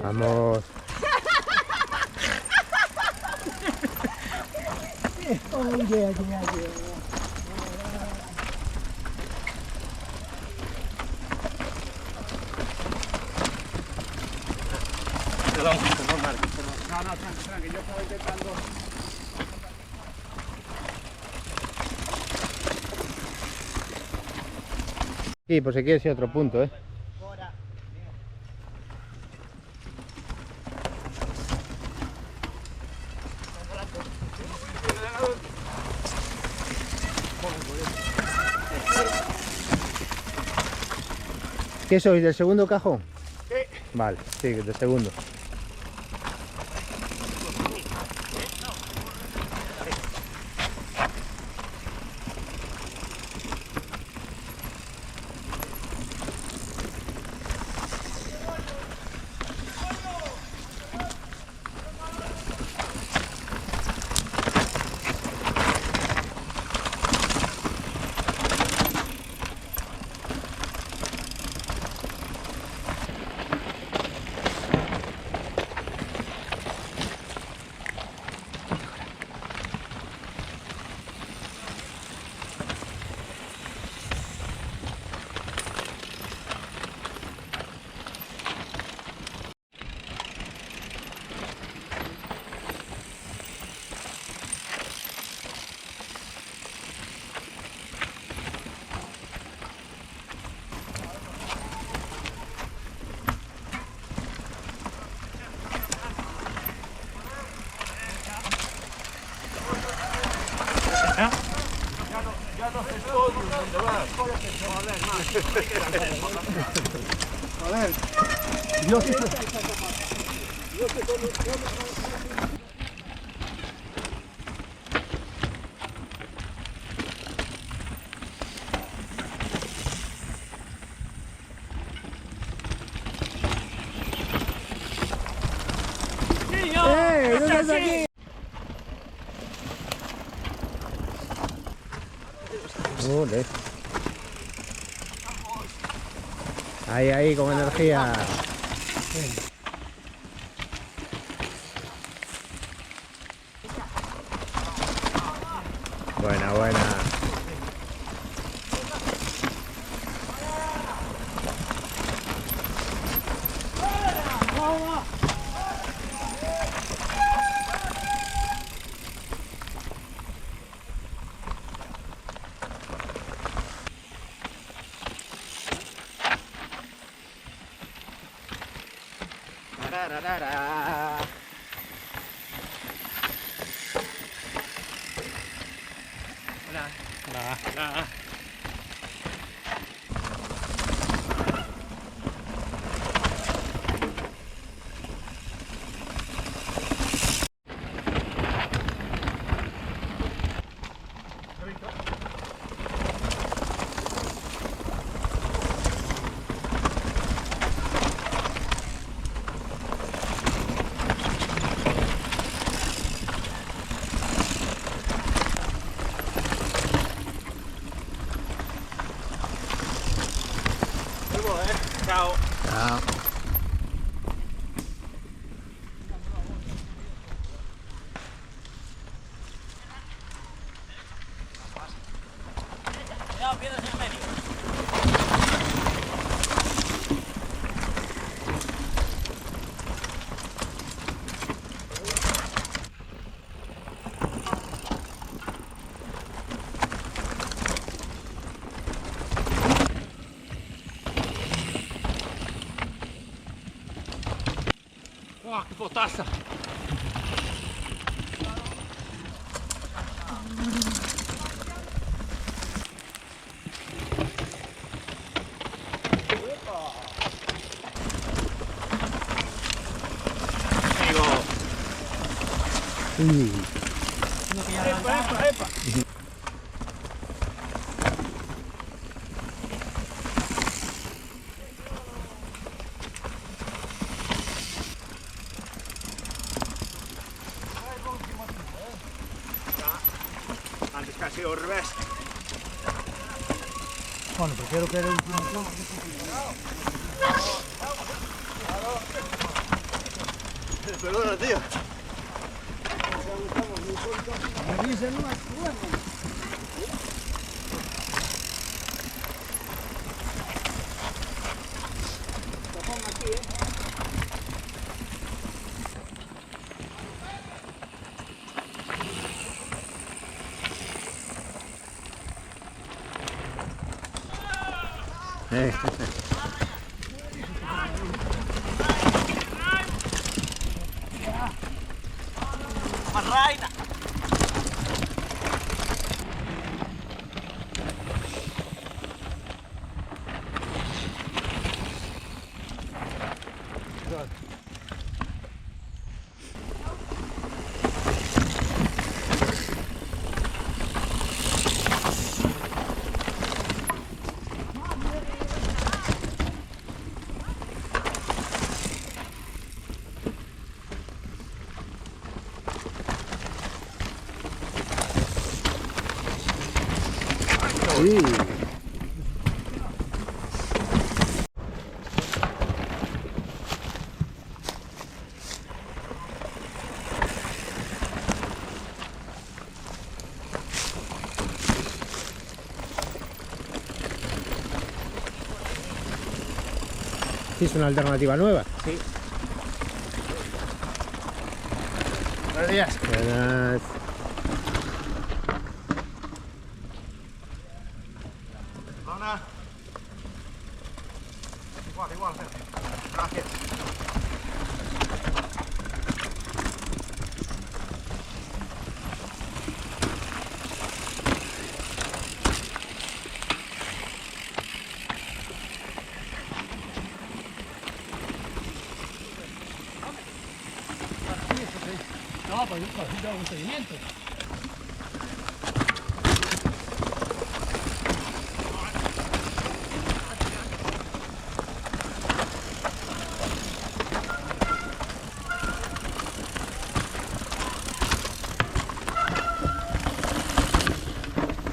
Vamos. Tranqui, yo estaba intentando. Sí, pues si quieres ir a otro punto, ¿eh? ¿Qué sois, del segundo cajón? Sí. Vale, sí, del segundo. Ya no sé todo dónde vas. Joder, yo sé. ¿Dónde estás aquí? Joder. Ahí, con energía. Buena. Hola. Chao. Chao. Cuidado, piedras en medio. ¡Guau, qué potasa! ¡Epa! Antes que ha sido al revés. Bueno, prefiero que era el último. Perdona, tío. Marraina. Sí. ¿Es una alternativa nueva? Sí. Buenos días. Buenas. Perdona. Igual, Sergio. Gracias. No, pues yo hago un seguimiento.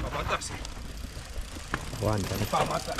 Para matarse. Aguanta. Para matar.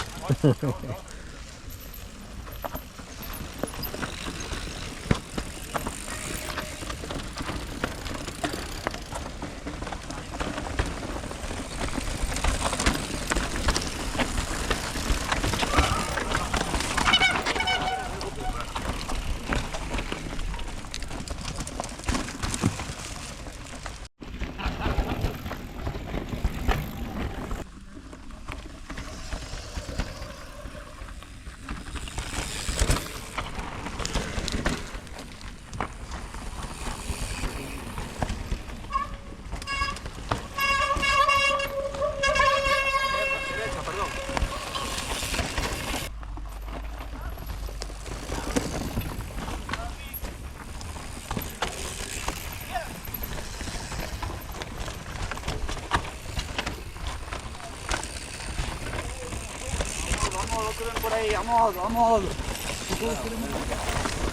Vamos, que ven por ahí, vamos.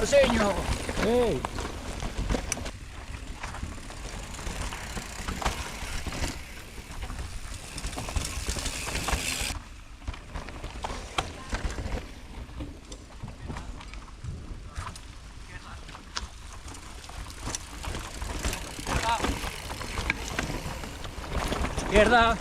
Señor. ¡Ey! Izquierda.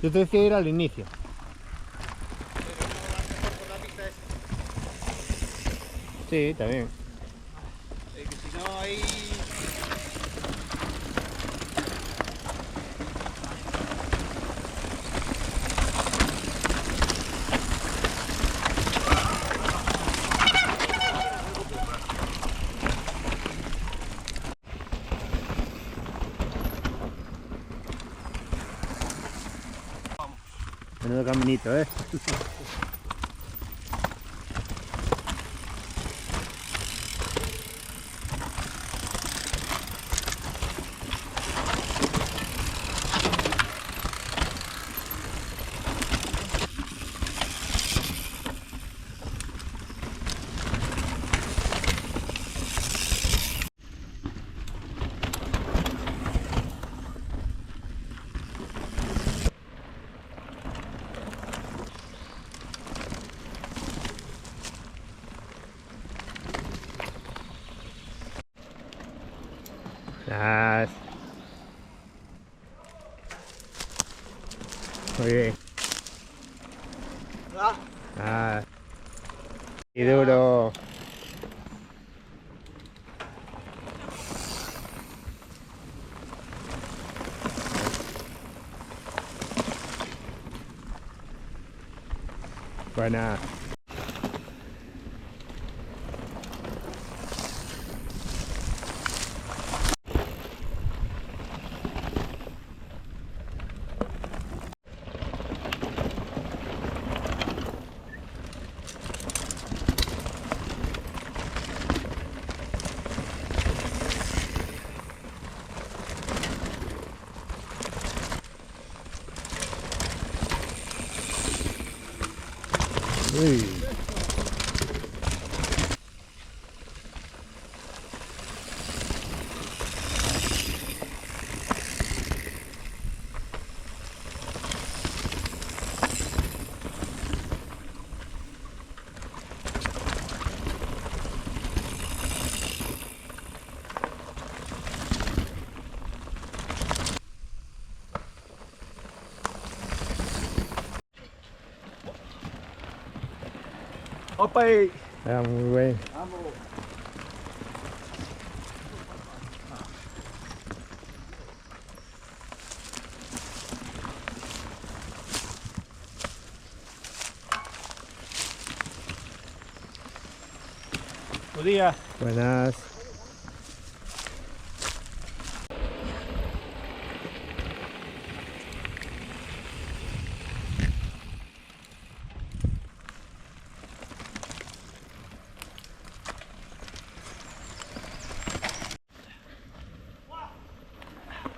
Tú tienes que ir al inicio. Sí, también. Que si no hay... Menudo caminito, ¿eh? Muy bien. Ah, Ah. Y duro. Buena. Uy. opa ahí. Era muy bueno. Vamos. Buen día. Buenas.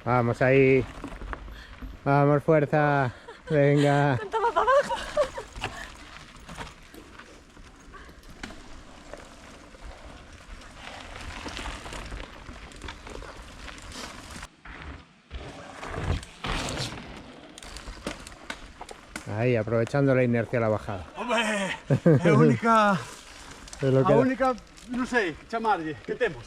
Vamos ahí. Vamos, fuerza. Venga. Ahí, aprovechando la inercia a la bajada. Hombre, es única, Es lo a que da. única, non sei, chamarlle, que temos.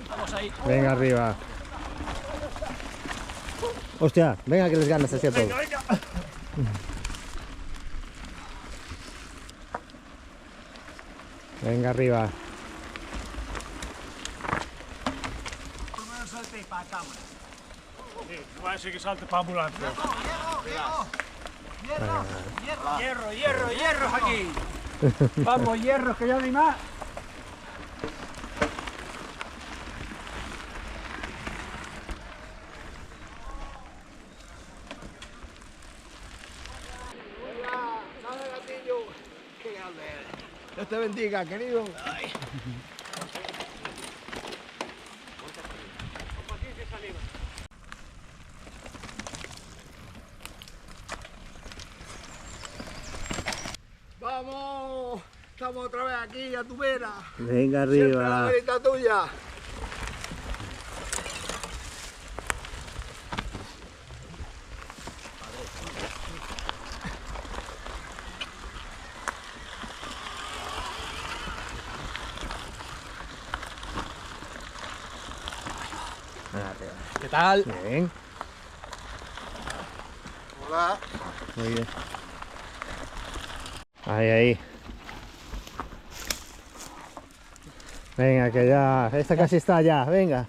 Vamos ahí. Venga arriba. Hostia, venga que les ganas así a todos. Venga arriba. Sí, vai ser que salte para a ambulancia. Hierro, hierro, hierro aquí. Vamos, hierro, que ya no hay más. Dios te bendiga, querido. Vamos, estamos otra vez aquí a tu vera. Venga Siempre la arriba. verita tuya. ¿Qué tal? Bien, Hola. muy bien. Ahí, ahí. Venga, que ya. Esta casi está ya, venga.